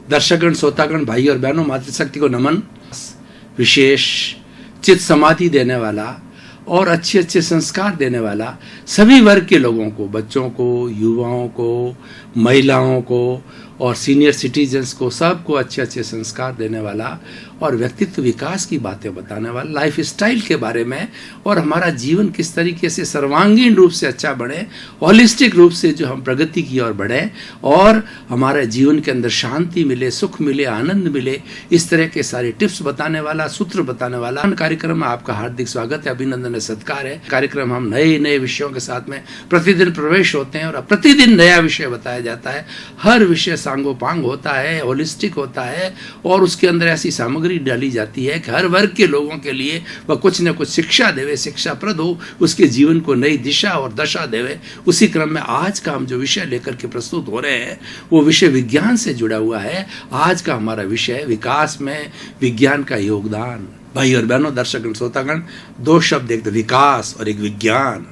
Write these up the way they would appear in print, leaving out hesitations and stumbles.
दर्शकगण, श्रोतागण, भाई और बहनों, मातृशक्ति को नमन। विशेष चित्त समाधि देने वाला और अच्छे अच्छे संस्कार देने वाला सभी वर्ग के लोगों को, बच्चों को, युवाओं को, महिलाओं को और सीनियर सिटीजन्स को, सबको अच्छे अच्छे संस्कार देने वाला और व्यक्तित्व विकास की बातें बताने वाला, लाइफ स्टाइल के बारे में और हमारा जीवन किस तरीके से सर्वांगीण रूप से अच्छा बढ़े, होलिस्टिक रूप से जो हम प्रगति की ओर बढ़े और हमारे जीवन के अंदर शांति मिले, सुख मिले, आनंद मिले, इस तरह के सारे टिप्स बताने वाला, सूत्र बताने वाला कार्यक्रम में आपका हार्दिक स्वागत है, अभिनंदन है, सत्कार है। कार्यक्रम हम नए नए विषयों के साथ में प्रतिदिन प्रवेश होते हैं और प्रतिदिन नया विषय बताया जाता है। हर विषय सांगोपांग होता है, होलिस्टिक होता है और उसके अंदर ऐसी सामग्री डाली जाती है कि हर वर्ग के लोगों के लिए वह कुछ न कुछ शिक्षा देवे, शिक्षाप्रद हो, उसके जीवन को नई दिशा और दशा देवे। उसी क्रम में आज का हम जो विषय लेकर के प्रस्तुत हो रहे हैं वो विषय विज्ञान से जुड़ा हुआ है। आज का हमारा विषय विकास में विज्ञान का योगदान। भाई और बहनों, दर्शकगण, श्रोतागण, दो शब्द, एक विकास और एक विज्ञान।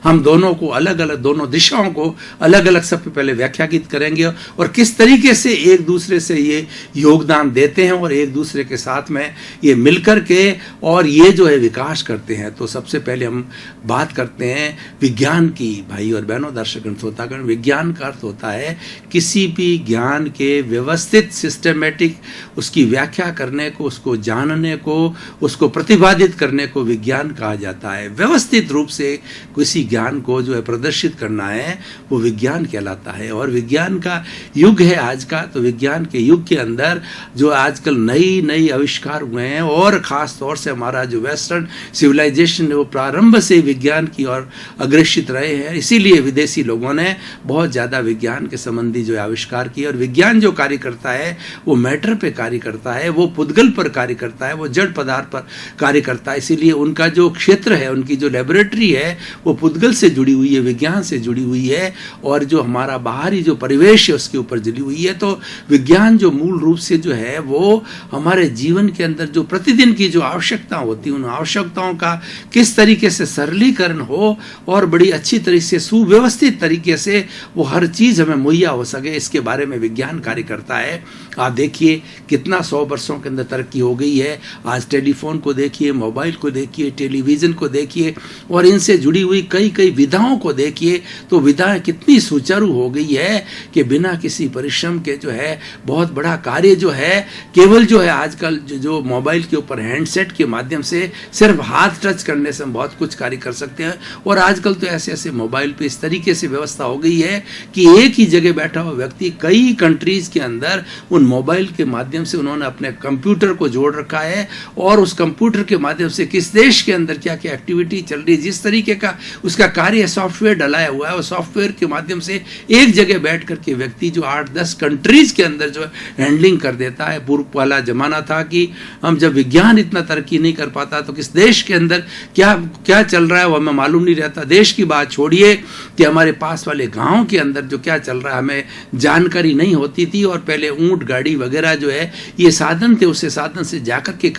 हम दोनों को अलग अलग, दोनों दिशाओं को अलग अलग सबसे पहले व्याख्यायित करेंगे और किस तरीके से एक दूसरे से ये योगदान देते हैं और एक दूसरे के साथ में ये मिलकर के और ये जो है विकास करते हैं। तो सबसे पहले हम बात करते हैं विज्ञान की। भाई और बहनों, दर्शकगण, श्रोतागण, विज्ञान का अर्थ होता है किसी भी ज्ञान के व्यवस्थित, सिस्टमेटिक उसकी व्याख्या करने को, उसको जानने को, उसको प्रतिपादित करने को विज्ञान कहा जाता है। व्यवस्थित रूप से किसी ज्ञान को जो है प्रदर्शित करना है वो विज्ञान कहलाता है। और विज्ञान का युग है आज का। तो विज्ञान के युग के अंदर जो आजकल नई नई आविष्कार हुए हैं और ख़ास तौर से हमारा जो वेस्टर्न सिविलाइजेशन है वो प्रारंभ से विज्ञान की ओर अग्रसित रहे हैं। इसीलिए विदेशी लोगों ने बहुत ज़्यादा विज्ञान के संबंधी जो आविष्कार किए। और विज्ञान जो कार्य करता है वो मैटर पे कार्य करता है, वो पुद्गल पर कार्य करता है, वो जड़ पदार्थ पर कार्य करता है। इसीलिए उनका जो क्षेत्र है, उनकी जो लेबोरेटरी है वो पुद्गल से जुड़ी हुई है, विज्ञान से जुड़ी हुई है और जो हमारा बाहरी जो परिवेश है उसके ऊपर जुड़ी हुई है। तो विज्ञान जो मूल रूप से जो है वो हमारे जीवन के अंदर जो प्रतिदिन की जो आवश्यकता होती है उन आवश्यकताओं का किस तरीके से सरलीकरण हो और बड़ी अच्छी तरीके से सुव्यवस्थित तरीके से वो हर चीज़ हमें मुहैया हो सके, इसके बारे में विज्ञान कार्य करता है। आप देखिए कितना 100 वर्षों के अंदर तरक्की हो गई है। आज टेलीफोन को देखिए, मोबाइल को देखिए, टेलीविज़न को देखिए और इनसे जुड़ी हुई कई कई विधाओं को देखिए तो विधाएं कितनी सुचारू हो गई है कि बिना किसी परिश्रम के जो है बहुत बड़ा कार्य जो है केवल जो है आजकल जो मोबाइल के ऊपर हैंडसेट के माध्यम से सिर्फ हाथ टच करने से हम बहुत कुछ कार्य कर सकते हैं। और आजकल तो ऐसे ऐसे मोबाइल पे इस तरीके से व्यवस्था हो गई है कि एक ही जगह बैठा हुआ व्यक्ति कई कंट्रीज के अंदर उन मोबाइल के माध्यम से उन्होंने अपने कंप्यूटर को जोड़ रखा है और उस कंप्यूटर के माध्यम से किस देश के अंदर क्या क्या एक्टिविटी चल रही है, जिस तरीके का उसका कार्य सॉफ्टवेयर डलाया हुआ है और सॉफ्टवेयर के माध्यम से एक जगह बैठ करके व्यक्ति जो 8-10 कंट्रीज के अंदर जो हैंडलिंग कर देता है। पूर्व वाला जमाना था कि हम जब विज्ञान इतना तरक्की नहीं कर पाता तो किस देश के अंदर क्या क्या चल रहा है वो हमें मालूम नहीं रहता। देश की बात छोड़िए कि हमारे पास वाले गाँव के अंदर जो क्या चल रहा है हमें जानकारी नहीं होती थी। और पहले ऊँट गाड़ी वगैरह जो है ये साधन थे, उससे साधन से जाकर के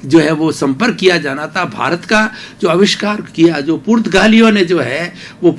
जो है वो संपर्क किया जाना था। भारत का जो आविष्कार किया जो पुर्तगालियों ने जो है वो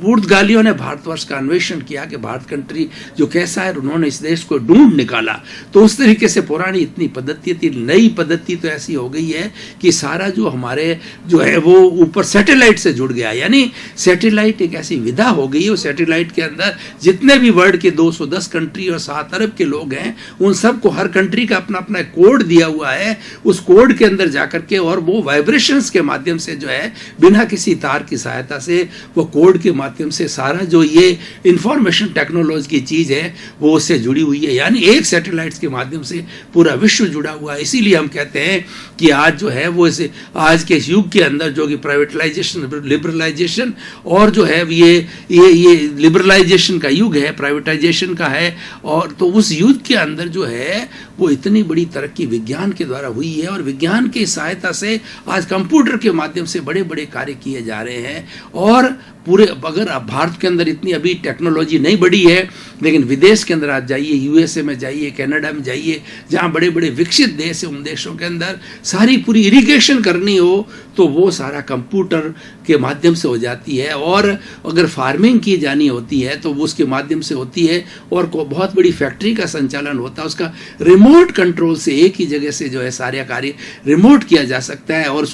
पुर्तगालियों ने भारतवर्ष का अन्वेषण किया कि भारत कंट्री जो कैसा है, उन्होंने इस देश को ढूंढ निकाला। तो उस तरीके से पुरानी इतनी पद्धति थी, नई पद्धति तो ऐसी हो गई है कि सारा जो हमारे जो है वो ऊपर सैटेलाइट से जुड़ गया। यानी सैटेलाइट एक ऐसी विधा हो गई है, उस सैटेलाइट के अंदर जितने भी वर्ल्ड के 210 कंट्री और 7 अरब के लोग हैं उन सबको हर कंट्री का अपना अपना कोड दिया हुआ है। उस कोड के अंदर जाकर के और वो वाइब्रेशंस के माध्यम से जो है बिना किसी तार की सहायता से वो कोड के माध्यम से सारा जो ये इंफॉर्मेशन टेक्नोलॉजी की चीज है वो उससे जुड़ी हुई है। यानी एक सैटेलाइट्स के माध्यम से पूरा विश्व जुड़ा हुआ है। इसीलिए हम कहते हैं कि आज जो है वो इसे आज के युग के अंदर जो कि प्राइवेटाइजेशन, लिबरलाइजेशन और जो है ये लिबरलाइजेशन का युग है, प्राइवेटाइजेशन का है। और तो उस युग के अंदर जो है वो इतनी बड़ी तरक्की विज्ञान के द्वारा हुई है और विज्ञान की सहायता से आज कंप्यूटर के माध्यम से बड़े बड़े कार्य किए जा रहे हैं। और पूरे अगर भारत के अंदर इतनी अभी टेक्नोलॉजी नहीं बढ़ी है, लेकिन विदेश के अंदर आज जाइए, यूएसए में जाइए, कनाडा में जाइए, जहाँ बड़े बड़े विकसित देश है, उन देशों के अंदर सारी पूरी इरिगेशन करनी हो तो वो सारा कंप्यूटर के माध्यम से हो जाती है, और अगर फार्मिंग की जानी होती है तो वो उसके माध्यम से होती है, और बहुत बड़ी फैक्ट्री का संचालन होता है, उसका रिमोट कंट्रोल से एक ही जगह से जो है सारे कार्य रिमोट किया जा सकता है, और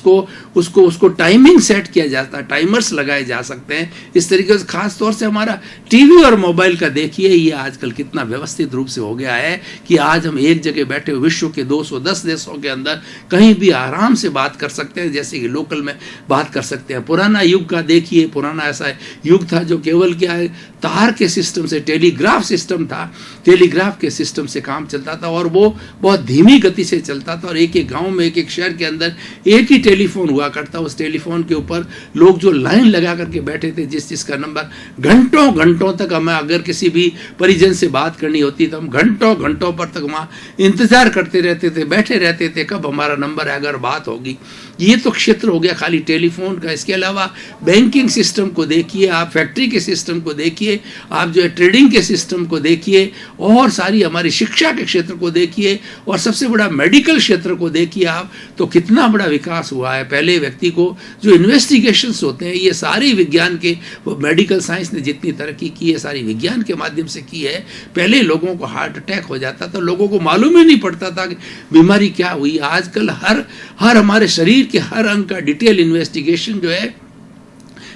उसको टाइमिंग सेट किया जाता है, टाइमर्स लगाए जा सकते हैं। इस तरीके से खास तौर से हमारा टीवी और मोबाइल का देखिए, ये आजकल कितना व्यवस्थित रूप से हो गया है कि आज हम एक जगह बैठे विश्व के 210 देशों के अंदर कहीं भी आराम से बात कर सकते हैं, जैसे कि लोकल में बात कर सकते हैं। पुराना युग का देखिए, पुराना ऐसा युग था जो केवल क्या है तार के सिस्टम से, टेलीग्राफ सिस्टम था, टेलीग्राफ के सिस्टम से काम चलता था, और वो बहुत धीमी गति से चलता था, और एक एक गांव में, एक एक शहर के अंदर एक ही टेलीफोन हुआ करता। उस टेलीफोन के ऊपर लोग जो लाइन लगा करके बैठे थे, जिसका नंबर घंटों घंटों तक, हमें अगर किसी भी परिजन से बात करनी होती तो हम घंटों घंटों पर तक वहाँ इंतजार करते रहते थे, बैठे रहते थे कब हमारा नंबर है, अगर बात होगी। ये तो क्षेत्र हो गया खाली टेलीफोन का। इसके अलावा बैंकिंग सिस्टम को देखिए आप, फैक्ट्री के सिस्टम को देखिए आप, जो है ट्रेडिंग के सिस्टम को देखिए, और सारी हमारी शिक्षा के क्षेत्र को देखिए, और सबसे बड़ा मेडिकल क्षेत्र को देखिए आप, तो कितना बड़ा विकास हुआ है। पहले व्यक्ति को जो इन्वेस्टिगेशंस होते हैं, ये सारी विज्ञान के, मेडिकल साइंस ने जितनी तरक्की की है सारी विज्ञान के माध्यम से की है। पहले लोगों को हार्ट अटैक हो जाता था, लोगों को मालूम ही नहीं पड़ता था कि बीमारी क्या हुई। आजकल हर हमारे शरीर के हर अंग का डिटेल इन्वेस्टिगेशन जो है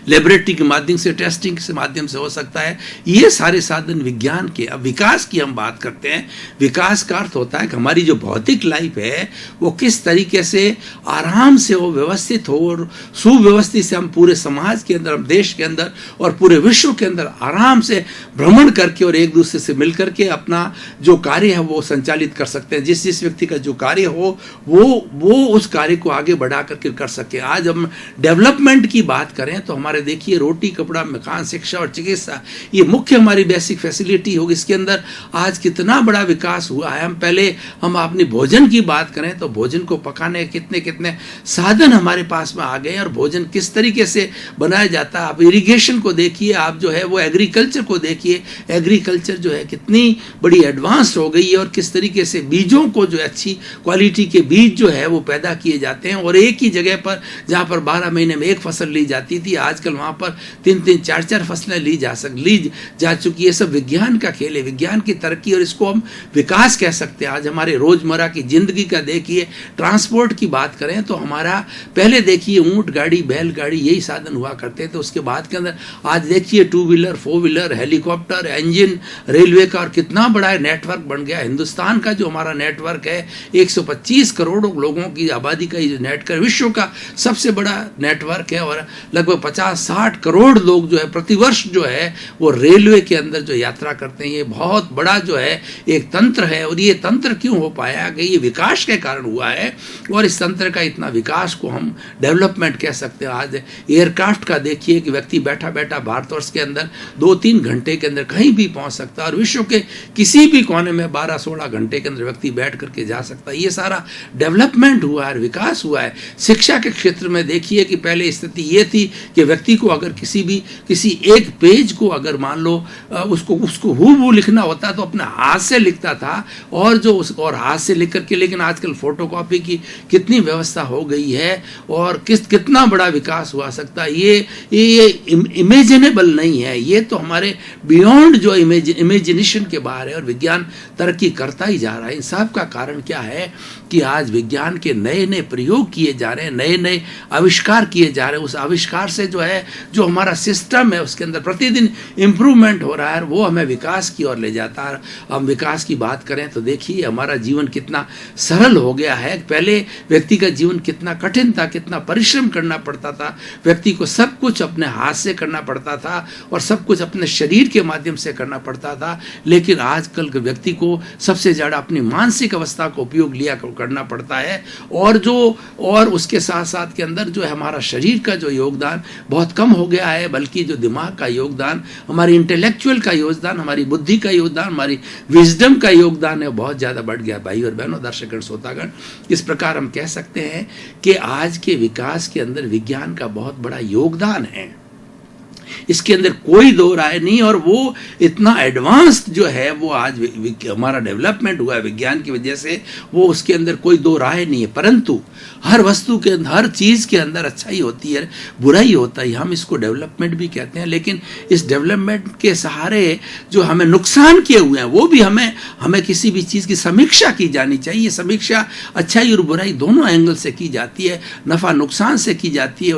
लेबोरेटरी के माध्यम से, टेस्टिंग के माध्यम से हो सकता है। ये सारे साधन विज्ञान के। अब विकास की हम बात करते हैं, विकास का अर्थ होता है कि हमारी जो भौतिक लाइफ है वो किस तरीके से आराम से हो, व्यवस्थित हो, और सुव्यवस्थित से हम पूरे समाज के अंदर, देश के अंदर और पूरे विश्व के अंदर आराम से भ्रमण करके और एक दूसरे से मिल करके अपना जो कार्य है वो संचालित कर सकते हैं। जिस जिस व्यक्ति का जो कार्य हो वो उस कार्य को आगे बढ़ा करके कर सके। आज हम डेवलपमेंट की बात करें तो हमारे देखिए रोटी, कपड़ा, मकान, शिक्षा और चिकित्सा, ये मुख्य हमारी बेसिक फैसिलिटी होगी। इसके अंदर आज कितना बड़ा विकास हुआ है। हम अपनी भोजन की बात करें तो भोजन को पकाने कितने कितने साधन हमारे पास में आ गए, और भोजन किस तरीके से बनाया जाता है। आप इरिगेशन को देखिए, आप जो है वो एग्रीकल्चर को देखिए, एग्रीकल्चर जो है कितनी बड़ी एडवांस हो गई है, और किस तरीके से बीजों को जो अच्छी क्वालिटी के बीज जो है वो पैदा किए जाते हैं, और एक ही जगह पर जहाँ पर 12 महीने में एक फसल ली जाती थी, आजकल वहाँ पर 3-3, 4-4 फसलें ली जा चुकी है। ये सब विज्ञान का खेल है, विज्ञान की तरक्की, और इसको हम विकास कह सकते हैं। आज हमारे रोजमर्रा की जिंदगी का देखिए, ट्रांसपोर्ट की बात करें तो हमारा पहले देखिए ऊंट गाड़ी, बैलगाड़ी, यही साधन हुआ करते थे। उसके बाद के अंदर आज देखिए 2 wheeler, 4 wheeler, helicopter, engine, railway का, और कितना बड़ा नेटवर्क बन गया। हिंदुस्तान का जो हमारा नेटवर्क है, 125 करोड़ लोगों की आबादी का ये नेटवर्क विश्व का सबसे बड़ा नेटवर्क है, और लगभग 50-60 करोड़ लोग जो है प्रतिवर्ष जो है वो रेलवे के अंदर जो यात्रा करते हैं। ये बहुत बड़ा जो है एक तंत्र है, और ये तंत्र क्यों हो पाया कि ये विकास के कारण हुआ है, और इस तंत्र का इतना विकास को हम डेवलपमेंट कह सकते हैं। आज एयरक्राफ्ट का देखिए कि व्यक्ति बैठा बैठा भारतवर्ष के अंदर 2-3 घंटे के अंदर कहीं भी पहुंच सकता है, और विश्व के किसी भी कोने में 12-16 घंटे के अंदर व्यक्ति बैठ करके जा सकता है। ये सारा डेवलपमेंट हुआ है, विकास हुआ है। शिक्षा के क्षेत्र में देखिए कि पहले स्थिति ये थी कि व्यक्ति को अगर किसी एक पेज को अगर मान लो उसको हूबहू लिखना होता तो अपने हाथ से लिखता था, और हाथ से लिख करके, लेकिन आजकल फोटोकॉपी की कितनी व्यवस्था हो गई है, और कितना बड़ा विकास हुआ सकता है। ये इमेजिनेबल नहीं है, ये तो हमारे बियॉन्ड जो इमेजिनेशन के बाहर है, और विज्ञान तरक्की करता ही जा रहा है। इन सब का कारण क्या है कि आज विज्ञान के नए नए प्रयोग किए जा रहे हैं, नए नए आविष्कार किए जा रहे हैं। उस आविष्कार से जो है, जो हमारा सिस्टम है उसके अंदर प्रतिदिन इम्प्रूवमेंट हो रहा है, वो हमें विकास की ओर ले जाता है। हम विकास की बात करें तो देखिए हमारा जीवन कितना सरल हो गया है। पहले व्यक्ति का जीवन कितना कठिन था, कितना परिश्रम करना पड़ता था, व्यक्ति को सब कुछ अपने हाथ से करना पड़ता था, और सब कुछ अपने शरीर के माध्यम से करना पड़ता था। लेकिन आजकल के व्यक्ति को सबसे ज़्यादा अपनी मानसिक अवस्था को उपयोग लिया करना पड़ता है, और उसके साथ साथ के अंदर जो है हमारा शरीर का जो योगदान बहुत कम हो गया है, बल्कि जो दिमाग का योगदान, हमारी इंटेलेक्चुअल का योगदान, हमारी बुद्धि का योगदान, हमारी विजडम का योगदान है, बहुत ज़्यादा बढ़ गया। भाई और बहनों, दर्शकगण, श्रोतागण, इस प्रकार हम कह सकते हैं कि आज के विकास के अंदर विज्ञान का बहुत बड़ा योगदान है। इसके अंदर कोई दो राय नहीं। और वो इतना एडवांस्ड जो है वो आज हमारा डेवलपमेंट हुआ है विज्ञान की वजह से, वो उसके अंदर कोई दो राय नहीं है। परंतु हर वस्तु के अंदर, हर चीज के अंदर अच्छाई होती है, बुराई होता है, हम इसको डेवलपमेंट भी कहते हैं। लेकिन इस डेवलपमेंट के सहारे जो हमें नुकसान किए हुए हैं वो भी हमें किसी भी चीज की समीक्षा की जानी चाहिए। समीक्षा अच्छाई और बुराई दोनों एंगल से की जाती है, नफा नुकसान से की जाती है,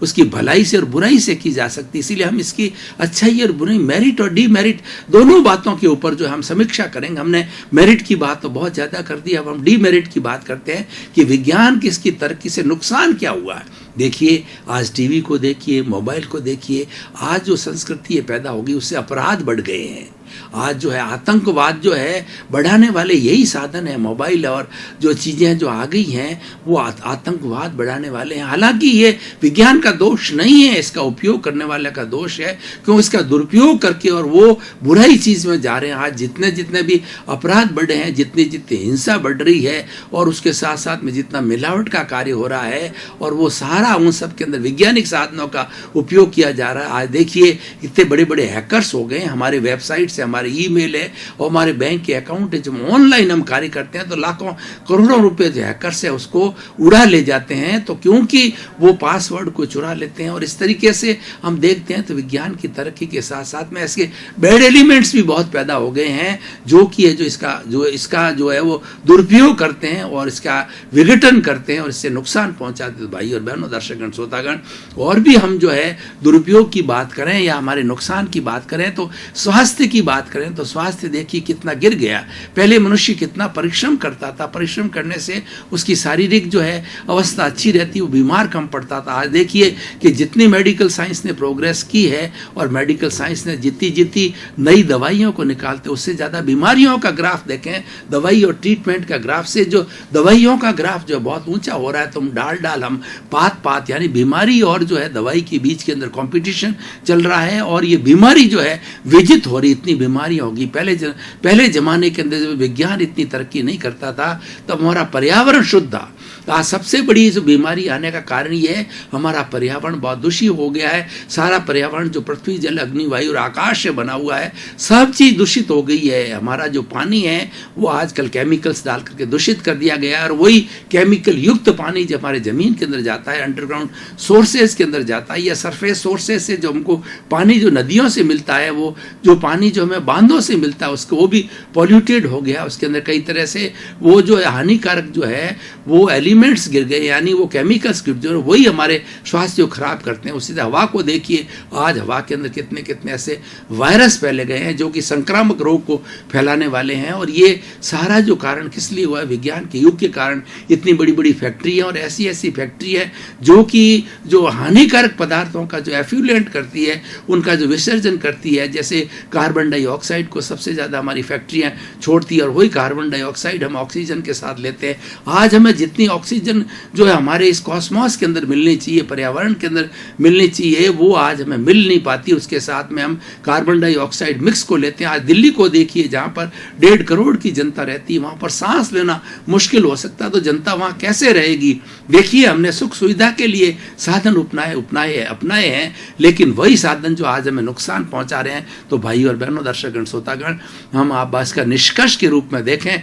उसकी भलाई से और बुराई से की जा सकती है। इसीलिए हम इसकी अच्छाई और बुराई, मेरिट और डीमेरिट दोनों बातों के ऊपर जो हम समीक्षा करेंगे। हमने मेरिट की बात तो बहुत ज्यादा कर दी, अब हम डीमेरिट की बात करते हैं कि विज्ञान की इसकी तरक्की से नुकसान क्या हुआ है। देखिए आज टीवी को देखिए, मोबाइल को देखिए, आज जो संस्कृति ये पैदा होगी उससे अपराध बढ़ गए हैं। आज जो है आतंकवाद जो है बढ़ाने वाले यही साधन है, मोबाइल और जो चीजें जो आ गई हैं वो आतंकवाद बढ़ाने वाले हैं। हालांकि ये विज्ञान का दोष नहीं है, इसका उपयोग करने वाले का दोष है, क्योंकि इसका दुरुपयोग करके और वो बुराई चीज में जा रहे हैं। आज जितने जितने भी अपराध बढ़े हैं, जितनी जितनी हिंसा बढ़ रही है और उसके साथ साथ में जितना मिलावट का कार्य हो रहा है और वो सारा उन सब के अंदर वैज्ञानिक साधनों का उपयोग किया जा रहा है। आज देखिए इतने बड़े बड़े हैकर्स हो गए, हमारे वेबसाइट से, हमारे ईमेल है और हमारे बैंक के अकाउंट है, जब ऑनलाइन हम कार्य करते हैं तो लाखों करोड़ों रुपए जो हैकर्स है उसको उड़ा ले जाते हैं, तो क्योंकि वो पासवर्ड को चुरा लेते हैं। और इस तरीके से हम देखते हैं तो विज्ञान की तरक्की के साथ साथ में इसके बैड एलिमेंट्स भी बहुत पैदा हो गए हैं, जो कि है जो इसका जो है वो दुरुपयोग करते हैं और इसका विघटन करते हैं और इससे नुकसान पहुंचाते हैं। भाई और बहनों, दर्शकगण, श्रोतागण, और भी हम जो है दुरुपयोग की बात करें या हमारे नुकसान की बात करें तो स्वास्थ्य की बात करें तो स्वास्थ्य देखिए कितना गिर गया। पहले मनुष्य कितना परिश्रम करता था, परिश्रम करने से उसकी शारीरिक जो है अवस्था अच्छी रहती, वो बीमार कम पड़ता था। आज देखिए कि जितनी मेडिकल साइंस ने प्रोग्रेस की है और मेडिकल साइंस ने जितनी जितनी नई दवाइयों को निकालते उससे ज़्यादा बीमारियों का ग्राफ देखें, दवाई और ट्रीटमेंट का ग्राफ से जो दवाइयों का ग्राफ जो बहुत ऊंचा हो रहा है, तो डाल हम पात यानी बीमारी और जो है दवाई के बीच के अंदर कॉम्पिटिशन चल रहा है और ये बीमारी जो है विजित हो रही, इतनी बीमारियां होगी। पहले जमाने के अंदर जब विज्ञान इतनी तरक्की नहीं करता था तब हमारा पर्यावरण शुद्ध था। आज सबसे बड़ी जो बीमारी आने का कारण ये है हमारा पर्यावरण बहुत दूषित हो गया है। सारा पर्यावरण जो पृथ्वी, जल, अग्नि, वायु और आकाश से बना हुआ है, सब चीज दूषित हो गई है। हमारा जो पानी है वो आजकल केमिकल्स डाल करके दूषित कर दिया गया है और वही केमिकल युक्त पानी जब हमारे जमीन के अंदर जाता है, अंडरग्राउंड सोर्सेज के अंदर जाता है या सरफेस सोर्सेज से जो हमको पानी जो नदियों से मिलता है, वो जो पानी जो हमें बांधों से मिलता है उसको वो भी पॉल्यूटेड हो गया। उसके अंदर कई तरह से वो जो हानिकारक जो है वो एलिमेंट्स गिर गए, यानी वो केमिकल्स गिर जो वही हमारे स्वास्थ्य को खराब करते हैं। उसी तरह हवा को देखिए, आज हवा के अंदर कितने कितने ऐसे वायरस फैले गए हैं जो कि संक्रामक रोग को फैलाने वाले हैं। और ये सारा जो कारण किस लिए हुआ है, विज्ञान के युग के कारण। इतनी बड़ी बड़ी फैक्ट्री है और ऐसी ऐसी फैक्ट्री है जो कि जो हानिकारक पदार्थों का जो एफ्यूलेंट करती है, उनका जो विसर्जन करती है, जैसे कार्बन डाइऑक्साइड को सबसे ज़्यादा हमारी फैक्ट्रियाँ छोड़ती है और वही कार्बन डाइऑक्साइड हम ऑक्सीजन के साथ लेते हैं। आज हमें जितनी ऑक्सीजन जो है हमारे इस कॉस्मॉस के अंदर मिलनी चाहिए, पर्यावरण के अंदर मिलनी चाहिए, वो आज हमें मिल नहीं पाती। उसके साथ में हम कार्बन डाइऑक्साइड मिक्स को लेते हैं। आज दिल्ली को देखिए जहाँ पर 1.5 करोड़ की जनता रहती है, वहाँ पर सांस लेना मुश्किल हो सकता है, तो जनता वहाँ कैसे रहेगी। देखिए हमने सुख सुविधा के लिए साधन अपनाए हैं, लेकिन वही साधन जो आज हमें नुकसान पहुंचा रहे हैं। तो भाई और बहनों, दर्शकगण, श्रोतागण, हम आप इसका निष्कर्ष के रूप में देखें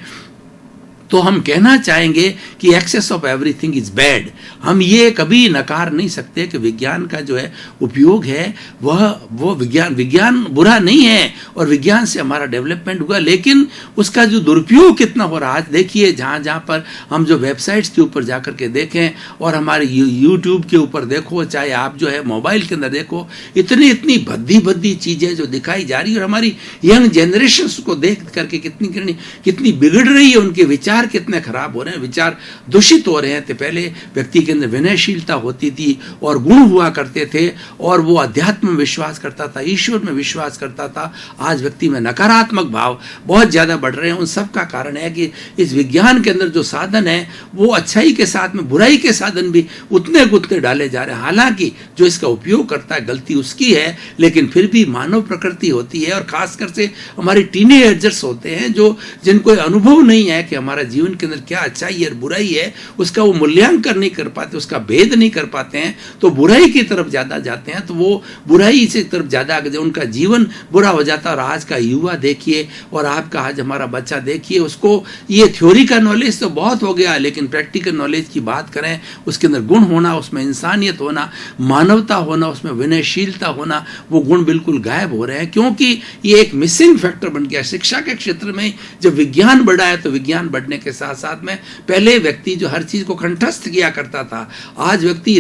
तो हम कहना चाहेंगे कि excess of everything is bad. हम ये कभी नकार नहीं सकते कि विज्ञान का जो है उपयोग है वो विज्ञान बुरा नहीं है और विज्ञान से हमारा डेवलपमेंट हुआ, लेकिन उसका जो दुरुपयोग कितना हो रहा है। आज देखिए जहाँ पर हम जो वेबसाइट्स के ऊपर जाकर के देखें और हमारे यूट्यूब के ऊपर देखो, चाहे आप जो है मोबाइल के अंदर देखो, इतनी भद्दी चीज़ें जो दिखाई जा रही है और हमारी यंग जनरेशन को देख करके कितनी बिगड़ रही है, उनके विचार कितने खराब हो रहे हैं, विचार दूषित हो रहे हैं। तो पहले व्यक्ति के अंदर विनयशीलता होती थी और गुण हुआ करते थे और वो अध्यात्म में विश्वास करता था, ईश्वर में विश्वास करता था। आज व्यक्ति में नकारात्मक भाव बहुत ज्यादा बढ़ रहे हैं। उन सब का कारण है कि इस विज्ञान के अंदर जो साधन है वो अच्छाई के साथ में बुराई के साधन भी उतने डाले जा रहे हैं। हालांकि जो इसका उपयोग करता है गलती उसकी है, लेकिन फिर भी मानव प्रकृति होती है और खासकर से हमारे टीनेजर्स होते हैं जो जिनको अनुभव नहीं है कि हमारा जीवन के अंदर क्या अच्छाई और बुराई है उसका वो मूल्यांकन नहीं कर पाते, उसका भेद नहीं कर पाते हैं, तो बुराई की तरफ ज़्यादा जाते हैं, तो वो बुराई से तरफ ज़्यादा आगे उनका जीवन बुरा हो जाता है। और आज का युवा देखिए और आपका आज हमारा बच्चा देखिए, उसको ये थ्योरी का नॉलेज तो बहुत हो गया, लेकिन प्रैक्टिकल नॉलेज की बात करें, उसके अंदर गुण होना, उसमें इंसानियत होना, मानवता होना, उसमें विनयशीलता होना, वो गुण बिल्कुल गायब हो रहे हैं, क्योंकि ये एक मिसिंग फैक्टर बन गया। शिक्षा के क्षेत्र में जब विज्ञान बढ़ा है तो विज्ञान बढ़ने के साथ साथ में पहले व्यक्ति जो हर चीज को कंठस्थ किया करता था, आज व्यक्ति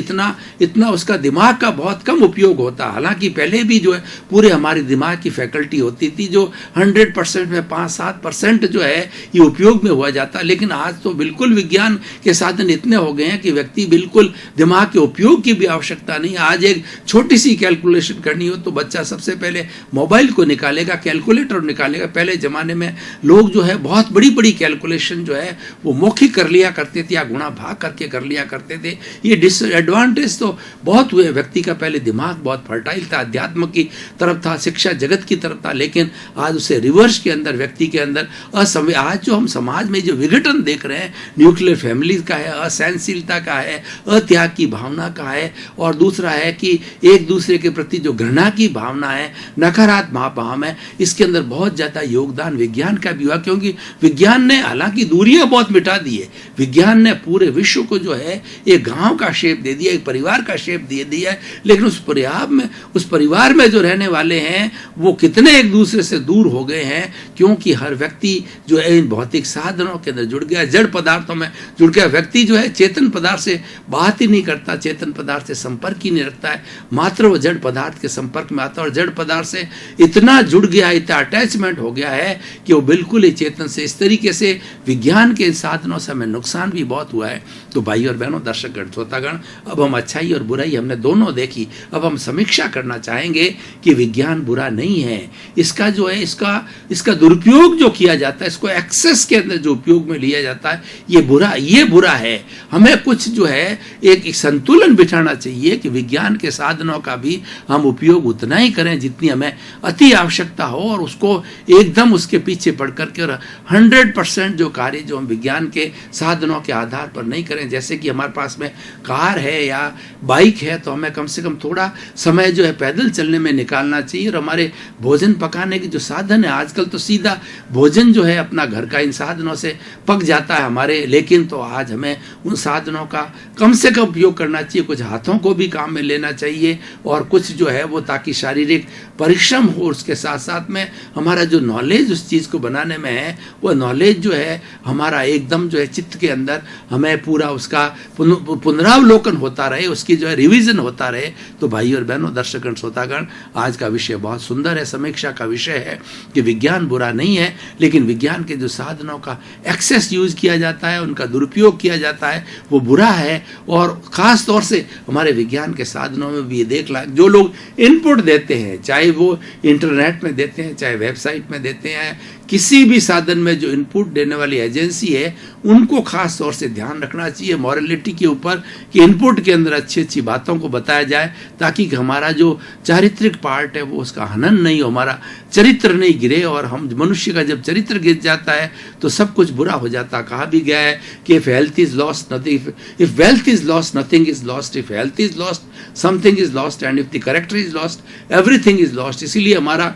इतना उसका दिमाग का बहुत कम उपयोग होता। हालांकि पहले भी जो है पूरे हमारे दिमाग की फैकल्टी होती थी जो 100% में 5-7% जो है ये उपयोग में हुआ जाता, लेकिन आज तो बिल्कुल विज्ञान के साधन इतने हो गए हैं कि व्यक्ति बिल्कुल दिमाग के उपयोग की भी आवश्यकता नहीं। आज एक छोटी सी कैलकुलेशन करनी हो तो बच्चा सबसे पहले मोबाइल को निकालेगा, कैलकुलेटर निकालेगा। पहले जमाने में लोग जो है बहुत बड़ी बड़ी कैलकुलेशन जो है वो मौखिक कर लिया करते थे या गुणा भाग करके कर लिया करते थे। ये डिसएडवांटेज तो बहुत हुए। व्यक्ति का पहले दिमाग बहुत फर्टाइल था, अध्यात्म की तरफ था, शिक्षा जगत की तरफ था, लेकिन आज उसे रिवर्स के अंदर व्यक्ति के अंदर आज जो हम समाज में जो विघटन देख रहे हैं, न्यूक्लियर फैमिली का है, असहनशीलता का है, अत्याग की भावना का है, और दूसरा है कि एक दूसरे के प्रति जो घृणा की भावना है, नकारात्मक भाव है, इसके अंदर बहुत ज़्यादा योगदान विज्ञान का भी हुआ, क्योंकि विज्ञान ने हालांकि दूरियां बहुत मिटा दी है। विज्ञान ने पूरे विश्व को जो है एक गांव का शेप दे दिया, एक परिवार का शेप दे दिया है, लेकिन उस परिवार में जो रहने वाले हैं वो कितने एक दूसरे से दूर हो गए हैं, क्योंकि हर व्यक्ति जो है इन भौतिक साधनों के अंदर जुड़ गया, जड़ पदार्थों में जुड़ गया। व्यक्ति जो है चेतन पदार्थ से बात ही नहीं करता, चेतन पदार्थ से संपर्क ही नहीं रखता है, मात्र वो जड़ पदार्थ के संपर्क में आता है और जड़ पदार्थ से इतना जुड़ गया, इतना अटैचमेंट हो गया है कि वो बिल्कुल ही चेतन से, इस तरीके से विज्ञान के साधनों से हमें नुकसान भी बहुत हुआ है। तो भाई और बहनों, दर्शकगण, श्रोतागण, अब हम अच्छाई और बुराई हमने दोनों देखी, अब हम समीक्षा करना चाहेंगे कि विज्ञान बुरा नहीं है। इसका जो है इसका दुरुपयोग जो किया जाता है, इसको एक्सेस के अंदर जो उपयोग में लिया जाता है, ये बुरा है। हमें कुछ जो है एक संतुलन बिठाना चाहिए कि विज्ञान के साधनों का भी हम उपयोग उतना ही करें जितनी हमें अति आवश्यकता हो, और उसको एकदम उसके पीछे पड़ करके 100% जो कार्य जो हम विज्ञान के साधनों के आधार पर नहीं करें। जैसे कि हमारे पास में कार है या बाइक है तो हमें कम से कम थोड़ा समय जो है पैदल चलने में निकालना चाहिए। और हमारे भोजन पकाने के जो साधन है, आजकल तो सीधा भोजन जो है अपना घर का इन साधनों से पक जाता है हमारे, लेकिन तो आज हमें उन साधनों का कम से कम उपयोग करना चाहिए, कुछ हाथों को भी काम में लेना चाहिए, और कुछ जो है वो ताकि शारीरिक परिश्रम हो, उसके साथ साथ में हमारा जो नॉलेज उस चीज़ को बनाने में है, वो नॉलेज जो है हमारा एकदम जो है चित्त के अंदर हमें पूरा उसका पुनरावलोकन होता रहे, उसकी जो है रिवीजन होता रहे। तो भाई और बहनों, दर्शकगण, श्रोतागण, आज का विषय बहुत सुंदर है, समीक्षा का विषय है कि विज्ञान बुरा नहीं है, लेकिन विज्ञान के जो साधनों का एक्सेस यूज किया जाता है, उनका दुरुपयोग किया जाता है, वो बुरा है। और ख़ास तौर से हमारे विज्ञान के साधनों में भी ये देख ला, जो लोग इनपुट देते हैं, चाहे वो इंटरनेट में देते हैं, चाहे वेबसाइट में देते हैं, किसी भी साधन में जो इनपुट देने वाली एजेंसी है, उनको खास तौर से ध्यान रखना चाहिए मॉरलिटी के ऊपर, कि इनपुट के अंदर अच्छी अच्छी बातों को बताया जाए, ताकि हमारा जो चारित्रिक पार्ट है वो उसका हनन नहीं हो, हमारा चरित्र नहीं गिरे। और हम मनुष्य का जब चरित्र गिर जाता है तो सब कुछ बुरा हो जाता है। कहा भी गया है कि if health is lost nothing, if wealth is lost nothing is lost, if health is lost something is lost, and if the character is lost everything is lost. इसीलिए हमारा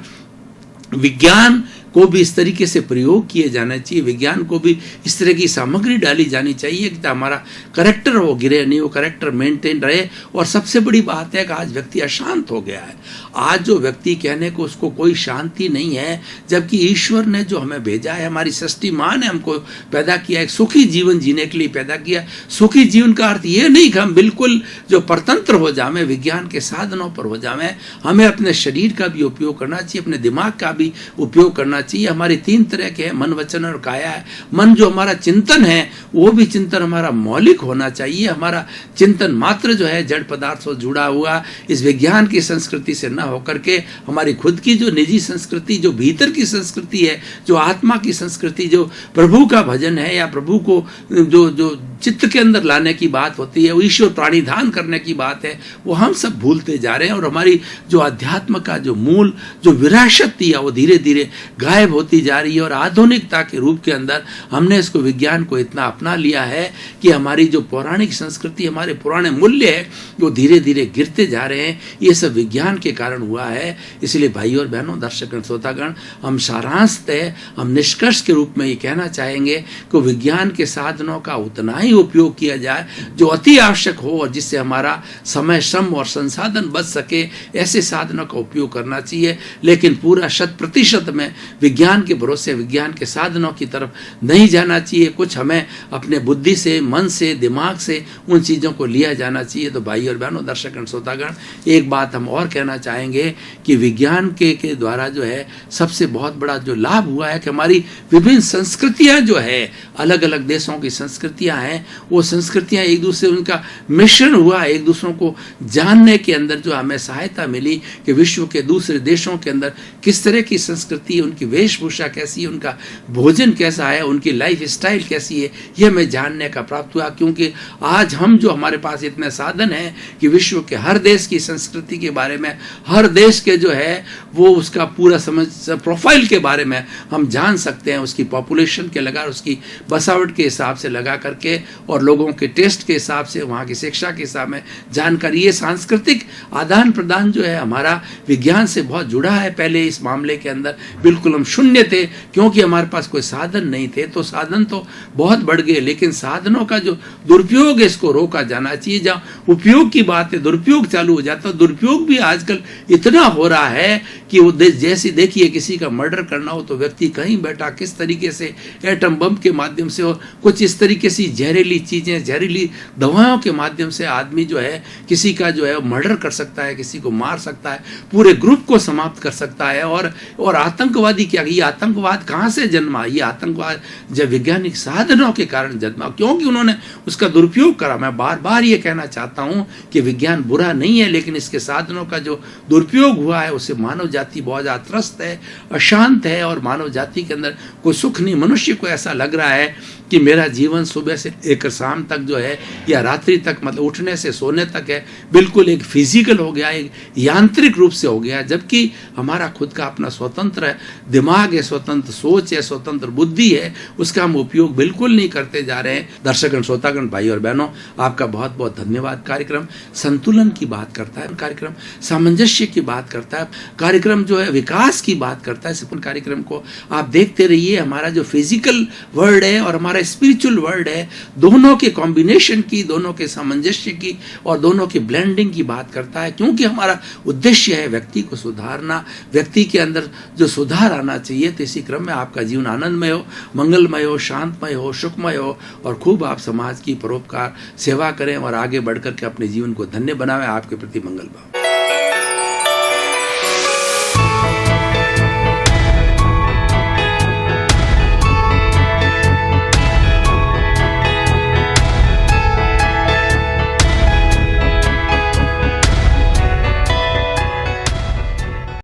विज्ञान को भी इस तरीके से प्रयोग किए जाना चाहिए, विज्ञान को भी इस तरह की सामग्री डाली जानी चाहिए कि हमारा करेक्टर वो गिरे नहीं, वो करेक्टर मेंटेन रहे। और सबसे बड़ी बात है कि आज व्यक्ति अशांत हो गया है। आज जो व्यक्ति कहने को उसको कोई शांति नहीं है, जबकि ईश्वर ने जो हमें भेजा है, हमारी सृष्टि माँ ने हमको पैदा किया, एक सुखी जीवन जीने के लिए पैदा किया। सुखी जीवन का अर्थ ये नहीं कि हम बिल्कुल जो परतंत्र हो जाएं, विज्ञान के साधनों पर हो जाएं। हमें अपने शरीर का भी उपयोग करना चाहिए, अपने दिमाग का भी उपयोग करना चाहिए। हमारे 3 तरह के हैं, मन, वचन और काया है। मन जो हमारा चिंतन है, वो भी चिंतन हमारा मौलिक होना चाहिए। हमारा चिंतन मात्र जो है जड़ पदार्थ से जुड़ा हुआ, इस विज्ञान की संस्कृति से न होकर के हमारी खुद की जो निजी संस्कृति, जो भीतर की संस्कृति है, जो आत्मा की संस्कृति, जो प्रभु का भजन है या प्रभु को जो चित्त के अंदर लाने की बात होती है, वो ईश्वर प्राणिधान करने की बात है, वो हम सब भूलते जा रहे हैं। और हमारी जो अध्यात्म का जो मूल जो विरासत थी वो धीरे धीरे गायब होती जा रही है। और आधुनिकता के रूप के अंदर हमने इसको विज्ञान को इतना अपना लिया है कि हमारी जो पौराणिक संस्कृति, हमारे पुराने मूल्य है, वो धीरे धीरे गिरते जा रहे हैं। ये सब विज्ञान के कारण हुआ है। इसलिए भाई और बहनों, दर्शकगण, श्रोतागण, हम सारांशतः हम निष्कर्ष के रूप में ये कहना चाहेंगे कि विज्ञान के साधनों का उतना ही उपयोग किया जाए जो अति आवश्यक हो और जिससे हमारा समय, श्रम और संसाधन बच सके, ऐसे साधनों का उपयोग करना चाहिए। लेकिन पूरा 100% में विज्ञान के भरोसे, विज्ञान के साधनों की तरफ नहीं जाना चाहिए। कुछ हमें अपने बुद्धि से, मन से, दिमाग से उन चीज़ों को लिया जाना चाहिए। तो भाई और बहनों, दर्शकगण, श्रोतागण, एक बात हम और कहना चाहेंगे कि विज्ञान के द्वारा जो है सबसे बहुत बड़ा जो लाभ हुआ है कि हमारी विभिन्न संस्कृतियां जो है, अलग अलग देशों की संस्कृतियां हैं, वो संस्कृतियां एक दूसरे, उनका मिश्रण हुआ, एक दूसरों को जानने के अंदर जो हमें सहायता मिली कि विश्व के दूसरे देशों के अंदर किस तरह की संस्कृति है, उनकी वेशभूषा कैसी है, उनका भोजन कैसा है, उनकी लाइफ स्टाइल कैसी है, ये हमें जानने का प्राप्त हुआ। क्योंकि आज हम जो, हमारे पास इतने साधन हैं कि विश्व के हर देश की संस्कृति के बारे में, हर देश के जो है वो उसका पूरा समझ, प्रोफाइल के बारे में हम जान सकते हैं, उसकी पॉपुलेशन के लगा, उसकी बसावट के हिसाब से लगा करके और लोगों के टेस्ट के हिसाब से, वहाँ की शिक्षा के हिसाब में जानकारी। ये सांस्कृतिक आदान प्रदान जो है हमारा विज्ञान से बहुत जुड़ा है। पहले इस मामले के अंदर बिल्कुल हम शून्य थे, क्योंकि हमारे पास कोई साधन नहीं थे। तो साधन तो बहुत बढ़ गए, लेकिन साधनों का जो दुरुपयोग है इसको रोका जाना चाहिए। जहाँ उपयोग की बात है, दुरुपयोग चालू हो जाता है। दुरुपयोग भी आजकल इतना हो रहा है कि वो जैसे देखिए, किसी का मर्डर करना हो तो व्यक्ति कहीं बैठा किस तरीके से एटम बम के माध्यम से और कुछ इस तरीके से जहरीली चीजें, जहरीली दवाओं के माध्यम से आदमी जो है किसी का जो है मर्डर कर सकता है, किसी को मार सकता है, पूरे ग्रुप को समाप्त कर सकता है। और आतंकवादी क्या, ये आतंकवाद कहाँ से जन्मा? ये आतंकवाद जब वैज्ञानिक साधनों के कारण जन्मा, क्योंकि उन्होंने उसका दुरुपयोग करा। मैं बार बार ये कहना चाहता हूँ कि विज्ञान बुरा नहीं है, लेकिन इसके साधनों का जो दुरुपयोग हुआ है उससे मानव जाति बहुत ज़्यादा त्रस्त है, अशांत है, और मानव जाति के अंदर कोई सुख नहीं। मनुष्य को ऐसा लग रहा है कि मेरा जीवन सुबह से लेकर शाम तक जो है, या रात्रि तक, मतलब उठने से सोने तक है, बिल्कुल एक फिजिकल हो गया, एक यांत्रिक रूप से हो गया। जबकि हमारा खुद का अपना स्वतंत्र दिमाग है, स्वतंत्र सोच है, स्वतंत्र बुद्धि है, उसका हम उपयोग बिल्कुल नहीं करते जा रहे हैं। दर्शकगण, श्रोतागण, भाई और बहनों, आपका बहुत बहुत धन्यवाद। कार्यक्रम संतुलन की बात करता है, कार्यक्रम सामंजस्य की बात करता है, कार्यक्रम जो है विकास की बात करता है। इस कार्यक्रम को आप देखते रहिए। हमारा जो फिजिकल वर्ल्ड है और हमारा स्पिरिचुअल वर्ल्ड है, दोनों के कॉम्बिनेशन की, दोनों के सामंजस्य की और दोनों की ब्लेंडिंग की बात करता है। क्योंकि हमारा उद्देश्य है व्यक्ति को सुधारना, व्यक्ति के अंदर जो सुधार आना चाहिए। तो इसी क्रम में आपका जीवन आनंदमय हो, मंगलमय हो, शांतमय हो, सुखमय हो, और खूब आप समाज की परोपकार सेवा करें और आगे बढ़कर के अपने जीवन को धन्य बनाएं। आपके प्रति मंगल भाव।